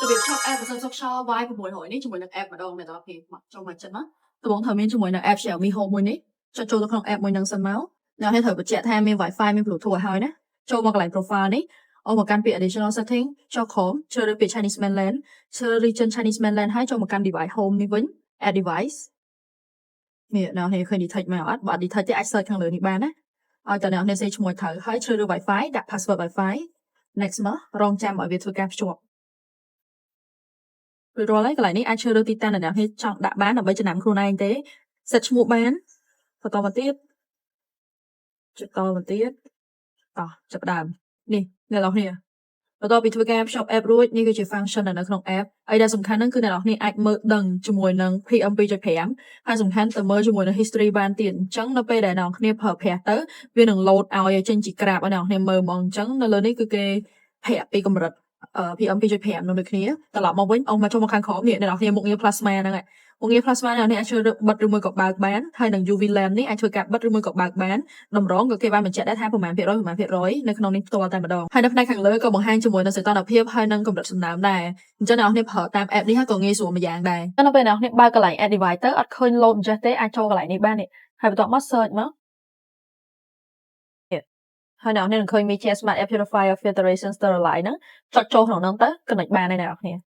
Từ việc shop app សឹកសោវាយ600នេះជាមួយនឹង app ម្ដងអ្នកនរគ្នាមកចូលមកចិត្តណាដំបូងត្រូវមានជាមួយនឹង app Xiaomi Home មួយនេះចុចចូលទៅក្នុង app មួយនឹងសិនមកអ្នកនរត្រូវបញ្ជាក់ថាមាន Wi-Fi មាន Bluetooth ឲ្យហើយណាចូលមកកន្លែង profile នេះអូមកកាន់ពាក្យ additional setting ចុច Chrome ជ្រើសរើសពាក្យ Chinese mainland ជ្រើស region Chinese mainland ហើយចូលមកកាន់ device home នេះវិញ add device នេះអ្នកនរគ្នាឃើញ detect មកអត់បើអត់ detect ទេអាច search ខាងលើនេះបានណាឲ្យតើអ្នកនរគ្នាសេឈ្មោះត្រូវហើយជ្រើសរើស Wi-Fi ដាក់ password Wi-Fi next មករងចាំឲ្យវាធ្វើការភ្ជាប់រួចរាល់ហើយកន្លែងនេះអាចជ្រើសរើសទីតាំងដែលអ្នកចង់ដាក់បានដើម្បីចំណាំខ្លួនឯងទេ set ឈ្មោះបានបន្តមកទៀតចុចតមកទៀតតោះចាប់ដើមនេះអ្នកនរគ្នាបន្ទាប់ពីធ្វើការភ្ជាប់ app រួចនេះគឺជា function នៅក្នុង app ហើយដែលសំខាន់ហ្នឹងគឺអ្នកនរគ្នាអាចមើលដឹងជាមួយនឹង PM 2.5ហើយសំខាន់ទៅមើលជាមួយនឹង history បានទៀតអញ្ចឹងនៅពេលដែលអ្នកនរគ្នាប្រើប្រាស់ទៅវានឹង load ឲ្យចេញជាក្រាបឲ្យអ្នកនរគ្នាមើលហ្មងអញ្ចឹងនៅលើនេះគឺគេប្រាក់ពីកម្រិតPM 2.5នៅដូចគ្នាត្រឡប់មកវិញអង្គមកចូលមកខាងក្រោមនេះអ្នកនរគ្នាមុខងារ plasma ហ្នឹងហើយមុខងារ plasma អ្នកនរគ្នាអាចជ្រើសរើសបិទឬមួយក៏បើកបានហើយនឹង UV lamp នេះអាចធ្វើការបិទឬមួយក៏បើកបានតម្រងក៏គេបានបញ្ជាក់ដែរថាប្រមាណភាគរយនៅក្នុងនេះផ្ទាល់តែម្ដងហើយនៅផ្នែកខាងលើក៏បង្ហាញជាមួយនឹងសីតុណ្ហភាពហើយនឹងកម្រិតសំណើមដែរអញ្ចឹងអ្នកនរគ្នាប្រើតាម app នេះហើយក៏ងាយស្រួលមួយយ៉ាងដែរនៅពេលអ្នកនរគ្នាបើកកន្លែង add device ទៅអត់ឃើញ load អញ្ចឹងទេអាចចូលកន្លែងនេះបាននេះហើយបន្ទាប់មក search មកហើយអ្នកនរគ្នានឹងឃើញ Michia Smart Air Purifier Filtration Sterilize ហ្នឹងចុចចូលក្នុងហ្នឹងទៅ connect បានហើយអ្នកនរគ្នា